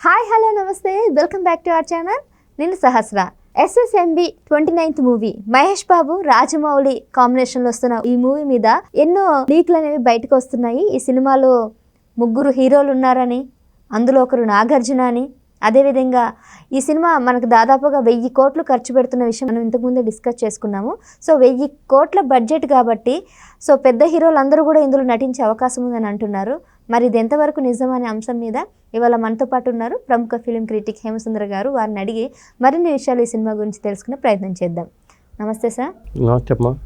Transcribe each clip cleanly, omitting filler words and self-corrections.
Hi hello నమస్తే welcome back to our channel. నేను సహస్ర. SSMB 29th movie Mahesh Babu Rajamouli కాంబినేషన్లో వస్తున్న ఈ మూవీ మీద ఎన్నో లీక్లు అనేవి బయటకు వస్తున్నాయి. ఈ సినిమాలో 3 హీరోలు ఉన్నారని, అందులో ఒకరు నాగార్జున అని, అదేవిధంగా ఈ సినిమా మనకు దాదాపుగా 1000 కోట్లు ఖర్చు పెడుతున్న విషయం మనం ఇంతకుముందే డిస్కస్ చేసుకున్నాము. సో 1000 కోట్ల బడ్జెట్ కాబట్టి సో పెద్ద హీరోలు అందరూ కూడా ఇందులో నటించే అవకాశం ఉందని అంటున్నారు. మరి ఇది ఎంతవరకు నిజం అనే అంశం మీద ఇవాళ మనతో పాటు ఉన్నారు ప్రముఖ ఫిలిం క్రిటిక్ హేమసుందర్ గారు. వారిని అడిగి మరిన్ని విషయాలు ఈ సినిమా గురించి తెలుసుకునే ప్రయత్నం చేద్దాం. నమస్తే sir.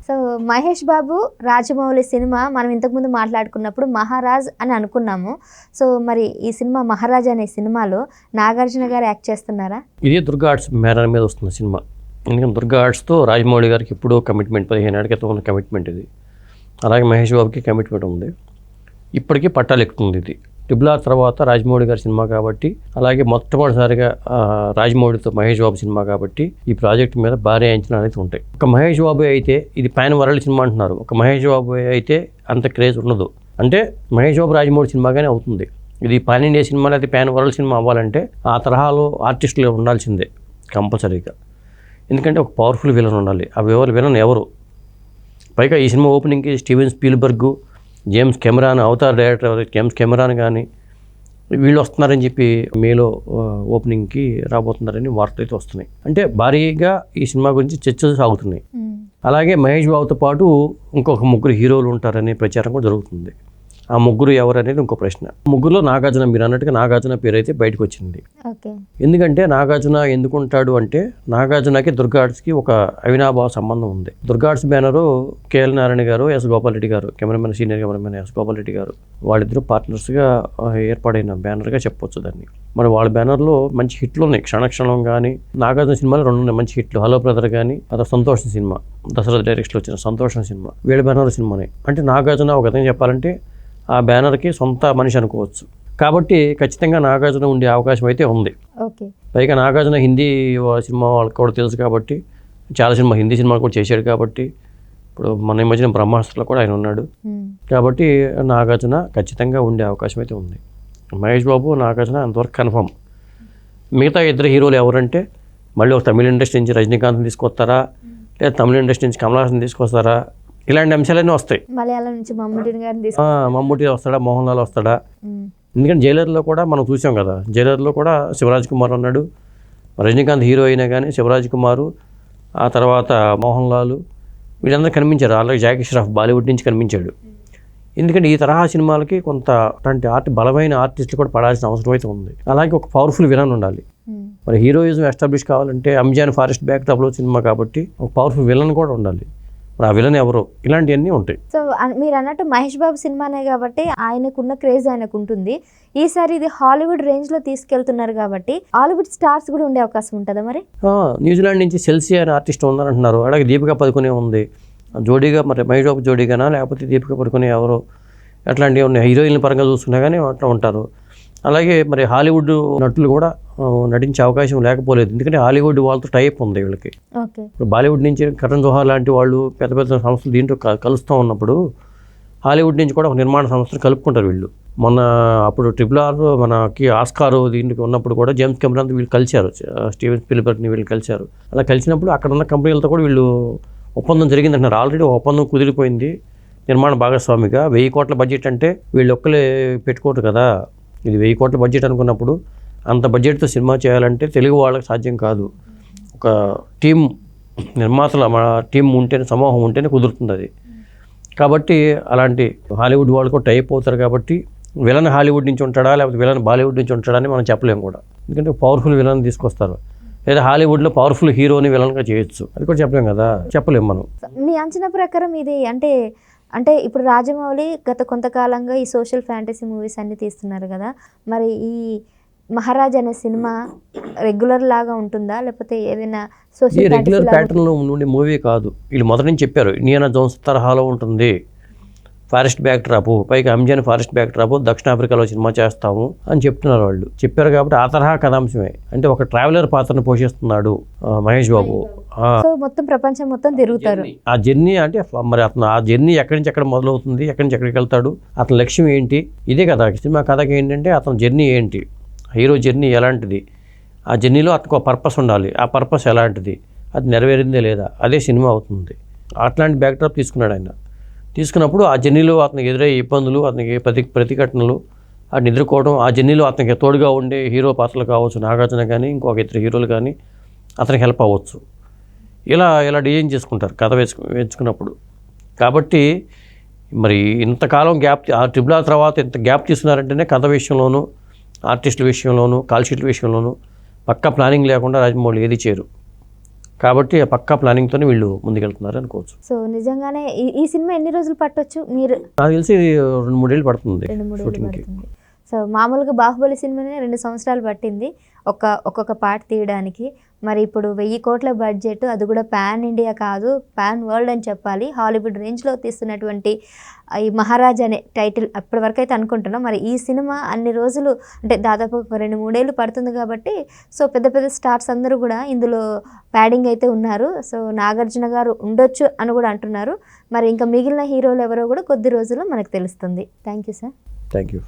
So Mahesh Babu Rajamouli cinema మనం ఇంతకుముందు మాట్లాడుకున్నప్పుడు మహారాజ్ అని అనుకున్నాము. సో మరి ఈ సినిమా మహారాజ్ అనే సినిమాలో నాగార్జున గారు యాక్ట్ చేస్తున్నారా? ఇది దుర్గా ఆర్ట్స్ బ్యానర్ మీద వస్తున్న సినిమా. ఎందుకంటే దుర్గా ఆర్ట్స్తో రాజమౌళి గారికి ఎప్పుడో కమిట్మెంట్, 15 ఏళ్ళ క్రితం ఉన్న కమిట్మెంట్ ఇది. అలాగే మహేష్ బాబుకి కమిట్మెంట్ ఉంది. ఇప్పటికీ పట్టాలు ఎక్కుతుంది. ఇది RRR తర్వాత రాజమౌళి గారి సినిమా కాబట్టి, అలాగే మొట్టమొదటిసారిగా రాజమౌళితో మహేష్ బాబు సినిమా కాబట్టి ఈ ప్రాజెక్ట్ మీద భారీ అంచనాలు అయితే ఉంటాయి. ఒక మహేష్ బాబు అయితే ఇది పాన్ వరల్డ్ సినిమా అంటున్నారు. ఒక మహేష్ బాబు అయితే అంత క్రేజ్ ఉండదు. అంటే మహేష్ బాబు రాజమౌళి సినిమాగానే అవుతుంది. ఇది పాన్ ఇండియా సినిమా లేదా పాన్ వరల్డ్ సినిమా అవ్వాలంటే ఆ తరహాలో ఆర్టిస్టులు ఉండాల్సిందే కంపల్సరీగా. ఎందుకంటే ఒక పవర్ఫుల్ విలన్ ఉండాలి. ఆ విలన్ ఎవరు? పైగా ఈ సినిమా ఓపెనింగ్కి Steven Spielberg, James Cameron, Avatar director James Cameron కానీ వీళ్ళు వస్తున్నారని చెప్పి మేలో ఓపెనింగ్కి రాబోతున్నారని వార్తలు అయితే వస్తున్నాయి. అంటే భారీగా ఈ సినిమా గురించి చర్చలు సాగుతున్నాయి. అలాగే మహేష్ బాబుతో పాటు ఇంకొక 3 హీరోలు ఉంటారనే ప్రచారం కూడా జరుగుతుంది. ఆ 3 ఎవరు అనేది ఇంకో ప్రశ్న. 3లో నాగార్జున, మీరు అన్నట్టుగా నాగార్జున పేరు అయితే బయటకు వచ్చింది. ఎందుకంటే నాగార్జున ఎందుకు ఉంటాడు అంటే, నాగార్జునకి దుర్గా ఆర్ట్స్కి ఒక అవినాభావ సంబంధం ఉంది. Durga arts banner KL Narayana గారు, ఎస్ గోపాల్ రెడ్డి గారు, senior cameraman S Gopal Reddy గారు, వాళ్ళిద్దరూ పార్ట్నర్స్గా ఏర్పడిన బ్యానర్గా చెప్పొచ్చు దాన్ని. మరి వాళ్ళ బ్యానర్లో మంచి హిట్లు ఉన్నాయి. క్షణక్షణం కానీ, నాగార్జున సినిమాలో 2 ఉన్నాయి మంచి హిట్లు. హలో బ్రదర్ కానీ, అదే సంతోషం సినిమా, దశరథ డైరెక్షన్లో వచ్చిన సంతోషం సినిమా, వీళ్ళ బ్యానర్ సినిమానే. అంటే నాగార్జున ఒక విధంగా చెప్పాలంటే ఆ బ్యానర్కి సొంత మనిషి అనుకోవచ్చు. కాబట్టి ఖచ్చితంగా నాగార్జున ఉండే అవకాశం అయితే ఉంది. పైగా నాగార్జున హిందీ సినిమా వాళ్ళకి కూడా తెలుసు కాబట్టి, చాలా హిందీ సినిమాలు కూడా చేశాడు కాబట్టి, ఇప్పుడు మన మధ్యన బ్రహ్మాస్త్రలో కూడా ఆయన ఉన్నాడు కాబట్టి నాగార్జున ఖచ్చితంగా ఉండే అవకాశం అయితే ఉంది. మహేష్ బాబు, నాగార్జున అంతవరకు కన్ఫర్మ్. మిగతా 2 హీరోలు ఎవరంటే, మళ్ళీ ఒక తమిళ ఇండస్ట్రీ నుంచి రజనీకాంత్ని తీసుకొస్తారా, లేదా తమిళ ఇండస్ట్రీ నుంచి కమల్ హాసన్ తీసుకొస్తారా, ఇలాంటి అంశాలన్నీ వస్తాయి. మలయాళం నుంచి మమ్ముటి వస్తాడా, మోహన్ లాల్ వస్తాడా? ఎందుకంటే జైలర్లో కూడా మనం చూసాం కదా, జైలర్లో కూడా శివరాజ్ కుమార్ ఉన్నాడు. రజనీకాంత్ హీరో అయినా కానీ శివరాజ్ కుమారు, ఆ తర్వాత మోహన్ లాల్, వీళ్ళందరూ కనిపించారు. అలాగే జాకీ ష్రాఫ్ బాలీవుడ్ నుంచి కనిపించాడు. ఎందుకంటే ఈ తరహా సినిమాలకి కొంత అట్లాంటి బలమైన ఆర్టిస్టులు కూడా పడాల్సిన అవసరం అయితే ఉంది. అలాగే ఒక పవర్ఫుల్ విలన్ ఉండాలి. మరి హీరోయిజం ఎస్టాబ్లిష్ కావాలంటే అమెజాన్ ఫారెస్ట్ బ్యాక్ డ్రాప్లో సినిమా కాబట్టి ఒక పవర్ఫుల్ విలన్ కూడా ఉండాలి. మరి ఆ విలన్ ఎవరో, ఇలాంటివన్నీ ఉంటాయి. సో మీరు అన్నట్టు మహేష్ బాబు సినిమానే కాబట్టి ఆయనకున్న క్రేజ్ ఆయనకు ఉంటుంది. ఈసారి ఇది హాలీవుడ్ రేంజ్లో తీసుకెళ్తున్నారు కాబట్టి హాలీవుడ్ స్టార్స్ కూడా ఉండే అవకాశం ఉంటుందా? మరి న్యూజిలాండ్ నుంచి సెల్సీ అనే ఆర్టిస్ట్ ఉందని అంటున్నారు. అలాగే దీపికా పదుకొనే ఉంది జోడీగా. మరి మహేష్ బాబు జోడీగానా లేకపోతే దీపికా పదుకొనే ఎవరో, అట్లాంటివి ఉన్నాయి. హీరోయిన్ల పరంగా చూసుకున్నా కానీ అట్లా ఉంటారు. అలాగే మరి హాలీవుడ్ నటులు కూడా నటించే అవకాశం లేకపోలేదు. ఎందుకంటే హాలీవుడ్ వాళ్ళతో టైప్ ఉంది వీళ్ళకి. ఇప్పుడు బాలీవుడ్ నుంచి కరణ్ జోహార్ లాంటి వాళ్ళు పెద్ద పెద్ద సంస్థలు దీంట్లో కలుస్తూ ఉన్నప్పుడు హాలీవుడ్ నుంచి కూడా ఒక నిర్మాణ సంస్థలు కలుపుకుంటారు వీళ్ళు. మొన్న అప్పుడు RRR మనకి ఆస్కార్ దీనికి ఉన్నప్పుడు కూడా జేమ్స్ కెమెరాన్ వీళ్ళు కలిశారు, స్టీవెన్ స్పీల్బర్గ్ని వీళ్ళు కలిశారు. అలా కలిసినప్పుడు అక్కడ ఉన్న కంపెనీలతో కూడా వీళ్ళు ఒప్పందం జరిగిందంటున్నారు. ఆల్రెడీ ఒప్పందం కుదిరిపోయింది నిర్మాణ భాగస్వామిగా. 1000 కోట్ల బడ్జెట్ అంటే వీళ్ళు ఒక్కలే పెట్టుకోరు కదా. ఇది 1000 కోట్ల బడ్జెట్ అనుకున్నప్పుడు అంత బడ్జెట్తో సినిమా చేయాలంటే తెలుగు వాళ్ళకి సాధ్యం కాదు. ఒక టీం నిర్మాతల టీం ఉంటేనే, సమూహం ఉంటేనే కుదురుతుంది అది. కాబట్టి అలాంటి హాలీవుడ్ వాళ్ళు కూడా టైప్ అవుతారు. కాబట్టి విలన్ హాలీవుడ్ నుంచి ఉంటాడా లేకపోతే విలన్ బాలీవుడ్ నుంచి ఉంటాడా అని మనం చెప్పలేము కూడా. ఎందుకంటే పవర్ఫుల్ విలన్ తీసుకొస్తారు. లేదా హాలీవుడ్లో పవర్ఫుల్ హీరోని విలన్గా చేయొచ్చు, అది కూడా చెప్పలేము కదా, చెప్పలేము మనం. మీ అంచనా ప్రకారం ఇది అంటే ఇప్పుడు రాజమౌళి గత కొంతకాలంగా ఈ సోషల్ ఫ్యాంటసీ మూవీస్ అన్ని తీస్తున్నారు కదా, మరి ఈ మహారాజ్ అనే సినిమా రెగ్యులర్ లాగా ఉంటుందా లేకపోతే ఏదైనా సోషల్ రెగ్యులర్ ప్యాటర్న్లో ఉండే మూవీ కాదు. వీళ్ళు మొదటి నుంచి చెప్పారు ఇండియానా జోన్స్ తరహాలో ఉంటుంది, ఫారెస్ట్ బ్యాక్ డ్రాప్, పైగా అమెజాన్ ఫారెస్ట్ బ్యాక్ డ్రాప్, దక్షిణాఫ్రికాలో సినిమా చేస్తాము అని చెప్తున్నారు వాళ్ళు. చెప్పారు కాబట్టి ఆ తరహా కథాంశమే. అంటే ఒక ట్రావెలర్ పాత్రను పోషిస్తున్నాడు మహేష్ బాబు. మొత్తం ప్రపంచం మొత్తం తిరుగుతారు. ఆ జర్నీ అంటే మరి అతను ఆ జర్నీ ఎక్కడి నుంచి ఎక్కడ మొదలవుతుంది, ఎక్కడి నుంచి ఎక్కడికి వెళ్తాడు, అతని లక్ష్యం ఏంటి, ఇదే కదా సినిమా కథకి. ఏంటంటే అతని జర్నీ ఏంటి, హీరో జర్నీ ఎలాంటిది, ఆ జర్నీలో అతనికి ఒక పర్పస్ ఉండాలి, ఆ పర్పస్ ఎలాంటిది, అది నెరవేరిందే లేదా, అదే సినిమా అవుతుంది. అట్లాంటి బ్యాక్డ్రాప్ తీసుకున్నాడు ఆయన. తీసుకున్నప్పుడు ఆ జర్నీలో అతనికి ఎదురయ్యే ఇబ్బందులు, అతనికి ప్రతిఘటనలు, అతను ఎదుర్కోవడం, ఆ జర్నీలో అతనికి తోడుగా ఉండే హీరో పాత్రలు కావచ్చు, నాగార్జున కానీ ఇంకొక ఇద్దరు హీరోలు కానీ అతనికి హెల్ప్ అవ్వచ్చు. ఇలా డిజైన్ చేసుకుంటారు కథ వేసుకున్నప్పుడు. కాబట్టి మరి ఇంతకాలం గ్యాప్, ఆ ట్రిపుల్ ఆర్ తర్వాత ఇంత గ్యాప్ తీసుకున్నారంటేనే కథ విషయంలోనూ, ఆర్టిస్టుల విషయంలోనూ, కాల్ షీట్ల విషయంలోనూ పక్కా ప్లానింగ్ లేకుండా రాజమౌళి ఏది చేయరు. కాబట్టి ఆ పక్కా ప్లానింగ్తోనే వీళ్ళు ముందుకెళ్తున్నారు అనుకోవచ్చు. సో నిజంగానే ఈ సినిమా ఎన్ని రోజులు పట్టొచ్చు? మీరు నాకు తెలిసి 2-3 ఏళ్ళు పడుతుంది 2-3 ఏళ్ళు షూటింగ్కి. పడుతుంది. సో మామూలుగా బాహుబలి సినిమానే 2 సంవత్సరాలు పట్టింది ఒక్కొక్క పార్ట్ తీయడానికి. మరి ఇప్పుడు 1000 కోట్ల బడ్జెట్, అది కూడా పాన్ ఇండియా కాదు, పాన్ వరల్డ్ అని చెప్పాలి. హాలీవుడ్ రేంజ్లో తీస్తున్నటువంటి ఈ మహారాజ్ అనే టైటిల్ అప్పటి వరకు అయితే అనుకుంటున్నాం. మరి ఈ సినిమా అన్ని రోజులు అంటే దాదాపు ఒక 2-3 ఏళ్ళు పడుతుంది కాబట్టి సో పెద్ద స్టార్స్ అందరూ కూడా ఇందులో ప్యాడింగ్ అయితే ఉన్నారు. సో నాగార్జున గారు ఉండొచ్చు అని కూడా అంటున్నారు. మరి ఇంకా మిగిలిన హీరోలు ఎవరో కూడా కొద్ది రోజుల్లో మనకు తెలుస్తుంది. Thank you sir. Thank you.